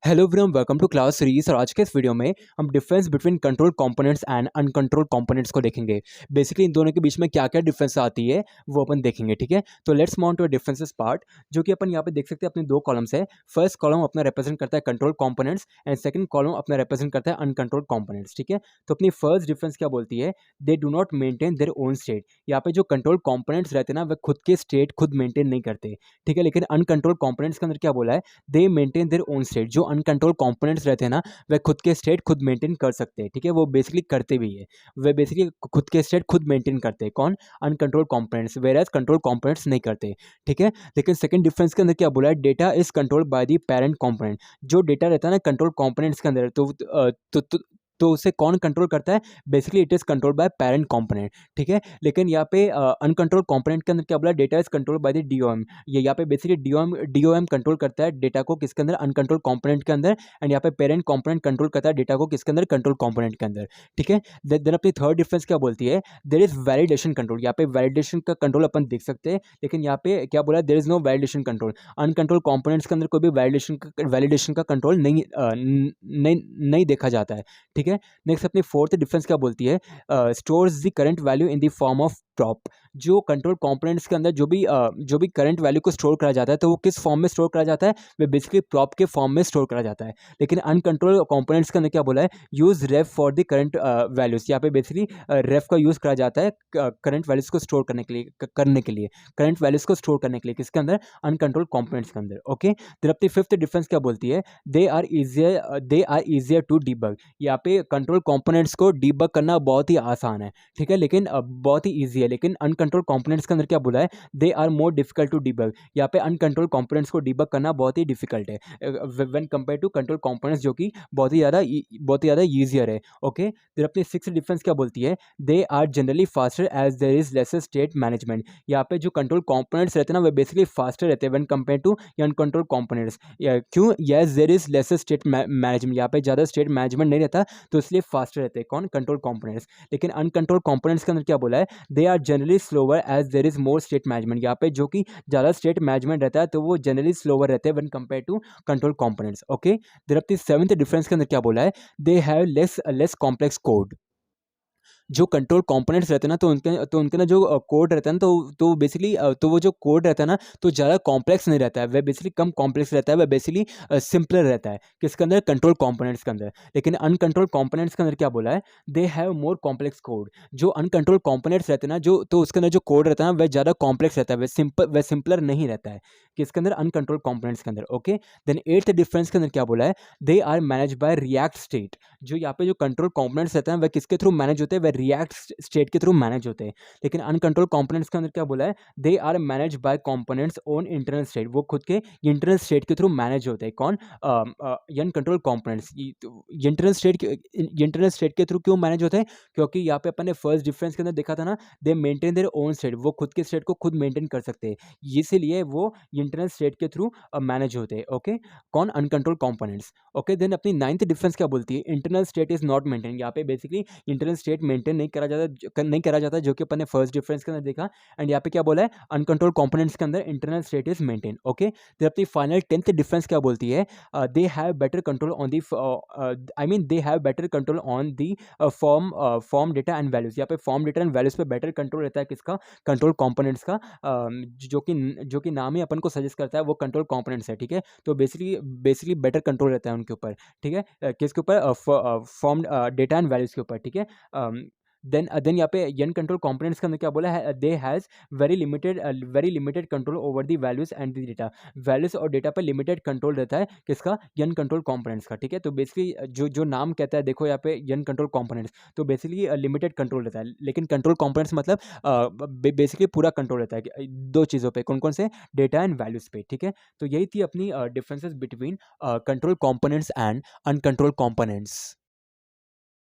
Hello everyone, welcome to class series. और आज के इस वीडियो में हम difference between control components and uncontrolled components को देखेंगे। बेसिकली इन दोनों के बीच में क्या क्या डिफरेंस आती है वो अपन देखेंगे, ठीक है। तो let's move on to differences part, जो कि अपन यहाँ पे देख सकते हैं। अपने दो कॉलम्स है। फर्स्ट कॉलम अपना रिप्रेजेंट करता है control components and second column अपना रिप्रेजेंट करता है अनकंट्रोल्ड कंपोनेंट्स, ठीक है। तो अपनी फर्स्ट डिफरेंस क्या बोलती है, they do not maintain their own state. यहाँ पे जो कंट्रोल कंपोनेंट्स रहते हैं ना, वह खुद के स्टेट खुद मेंटेन नहीं करते, ठीक है। लेकिन अनकंट्रोल्ड कंपोनेंट्स के अंदर क्या बोला है, दे मेंटेन देयर ओन स्टेट। जो अनकंट्रोल कंपोनेंट्स रहते हैं ना, वह खुद के स्टेट खुद मेंटेन कर सकते हैं, ठीक है। वो बेसिकली करते भी है, वे बेसिकली खुद के स्टेट खुद मेंटेन करते हैं। कौन? Uncontrol components, where as control components नहीं करते, ठीक है। लेकिन सेकंड डिफरेंस के अंदर क्या बोला है, data is controlled by the parent component. जो डेटा रहता है ना कंट्रोल कंपोनेंट्स के अंदर, तो उसे कौन कंट्रोल करता है, basically it is controlled by parent component, ठीक है। लेकिन यहाँ पे अनकंट्रोल कंपोनेंट के अंदर क्या बोला, data is controlled by the DOM. ये यहाँ पे बेसिकली डीओएम कंट्रोल करता है डेटा को, किसके अंदर, अनकंट्रोल कंपोनेंट के अंदर। एंड यहाँ पे पेरेंट कंपोनेंट कंट्रोल करता है डेटा को, किसके अंदर, कंट्रोल कंपोनेंट के अंदर, ठीक है। देन अपनी थर्ड डिफरेंस क्या बोलती है, देयर इज वैलिडेशन कंट्रोल। यहाँ पे वैलिडेशन का कंट्रोल अपन देख सकते हैं, लेकिन यहाँ पे क्या बोला, there is no validation control. Uncontrol components के अंदर कोई भी वैलिडेशन का कंट्रोल नहीं देखा जाता है, ठीक है। नेक्स्ट अपनी फोर्थ डिफरेंस क्या बोलती है, stores the current value in the form of prop. जो कंट्रोल कंपोनेंट्स के अंदर जो भी करंट वैल्यू को स्टोर करा जाता है, तो वो किस फॉर्म में स्टोर करा जाता है, वो बेसिकली प्रॉप के फॉर्म में स्टोर करा जाता है। लेकिन अनकंट्रोल कंपोनेंट्स के अंदर क्या बोला है, use ref for the current values. यहाँ पे बेसिकली रेफ का यूज करा जाता है करंट वैल्यूज को स्टोर करने के लिए करंट वैल्यूज को स्टोर करने के लिए, किसके अंदर, अनकंट्रोल कंपोनेंट्स के अंदर, ओके। फिर अपनी फिफ्थ डिफरेंस क्या बोलती है, they are easier to debug. यहाँ पे कंट्रोल कंपोनेंट्स को डिबग करना बहुत ही आसान है, ठीक है, लेकिन बहुत ही ईजी है। लेकिन अनकंट्रोल कंपोनेंट्स के अंदर क्या बोला है, they are more difficult to debug. यहाँ पे अनकंट्रोल कंपोनेंट्स को डिबग करना बहुत ही डिफिकल्ट है when compare to control components, जो कि बहुत ही ज़्यादा ईजियर है, ओके। फिर अपनी सिक्स डिफरेंस क्या बोलती है, they are generally faster as there is lesser state management. यहाँ पे जो कंट्रोल कंपोनेंट्स रहते हैं ना, वे बेसिकली फास्टर रहते हैं when compare to uncontrol components. क्यों? Yes, there is lesser state management. यहाँ पे ज़्यादा स्टेट मैनेजमेंट नहीं रहता, तो इसलिए फास्टर रहते हैं, कौन, कंट्रोल कंपोनेंट्स। लेकिन अनकंट्रोल कंपोनेंट्स के अंदर क्या बोला है, they are generally slower as there is more state management. यहाँ पे जो कि ज़्यादा स्टेट मैनेजमेंट रहता है, तो वो जनरली स्लोवर रहते हैं when compare to control components, okay. There अपनी सेवंथ डिफरेंस के अंदर क्या बोला है, they have less complex code. जो कंट्रोल कंपोनेंट्स रहते हैं ना, तो उनके ना जो कोड रहता है ना, तो बेसिकली तो वो जो कोड रहता है ना, तो ज़्यादा कॉम्प्लेक्स नहीं रहता है, वह बेसिकली कम कॉम्प्लेक्स रहता है, वह बेसिकली सिंपलर रहता है, किसके अंदर, कंट्रोल कंपोनेंट्स के अंदर। लेकिन अनकंट्रोल कंपोनेंट्स के अंदर क्या बोला है, they have more complex code. जो अनकंट्रोल कंपोनेंट्स रहते हैं ना, जो तो उसके अंदर जो कोड रहता है ना, वह ज़्यादा कॉम्प्लेक्स रहता है, वह सिंपलर नहीं रहता है, किसके अंदर, अनकंट्रोल कंपोनेंट्स के अंदर, ओके। देन एट्थ डिफरेंस के अंदर क्या बोला है, they are manage by React state. जो यहाँ पे जो कंट्रोल कंपोनेंट्स रहते हैं, वह किसके थ्रू मैनेज होते हैं, वह रिएक्ट स्टेट के थ्रू मैनेज होते हैं। लेकिन अनकंट्रोल कंपोनेंट्स के अंदर क्या बोला है, they are manage by components own internal state. वो खुद के इंटरनल स्टेट के थ्रू मैनेज होते हैं, कौन, अनकंट्रोल कंपोनेंट्स। इंटरनल स्टेट के थ्रू क्यों मैनेज होते हैं, क्योंकि यहाँ पे अपन ने फर्स्ट डिफरेंस के अंदर देखा था ना, दे मेंटेन देयर ओन स्टेट। वो खुद के स्टेट को खुद मेंटेन कर सकते हैं, इसीलिए वो इंटरनल स्टेट के थ्रू मैनेज होते हैं, ओके। कौन, अनकंट्रोल कंपोनेंट्स, ओके। देन अपनी नाइन्थ डिफरेंस क्या बोलती है, internal state is not maintain. यहाँ पे बेसिकली इंटरनल स्टेट मेंटेन नहीं करा जाता, जो कि अपन ने फर्स्ट डिफरेंस के अंदर देखा। एंड यहाँ पे क्या बोला है, अनकंट्रोल कंपोनेंट्स के अंदर internal state is maintain, okay. तो अपनी फाइनल टेंथ डिफरेंस क्या बोलती है, they have better control on the they have better control on the form data and values. यहाँ पे फॉर्म डेटा एंड वैल्यूज पे बेटर कंट्रोल रहता है, किसका, कंट्रोल कंपोनेंट्स का, जो कि नाम ही अपन को सजेस्ट करता है, वो कंट्रोल कंपोनेंट्स है, ठीक है। तो बेसिकली बेटर कंट्रोल रहता है उनके ऊपर, ठीक है, किसके ऊपर, फॉर्म डेटा एंड वैल्यूज के ऊपर, ठीक है। देन यहाँ पे यन कंट्रोल कंपोनेंट्स के अंदर क्या बोला है, they has very limited control over the values and the data. Values और डेटा पर लिमिटेड कंट्रोल रहता है, किसका, यन कंट्रोल कंपोनेंट्स का, ठीक है। तो बेसिकली जो नाम कहता है, देखो यहाँ पे यन कंट्रोल कंपोनेंट्स, तो बेसिकली लिमिटेड कंट्रोल रहता है। लेकिन कंट्रोल कंपोनेंट्स मतलब बेसिकली पूरा कंट्रोल रहता है दो चीज़ों पे, कौन कौन से, डेटा एंड वैल्यूज पे, ठीक है। तो यही थी अपनी differences between control components and uncontrol components.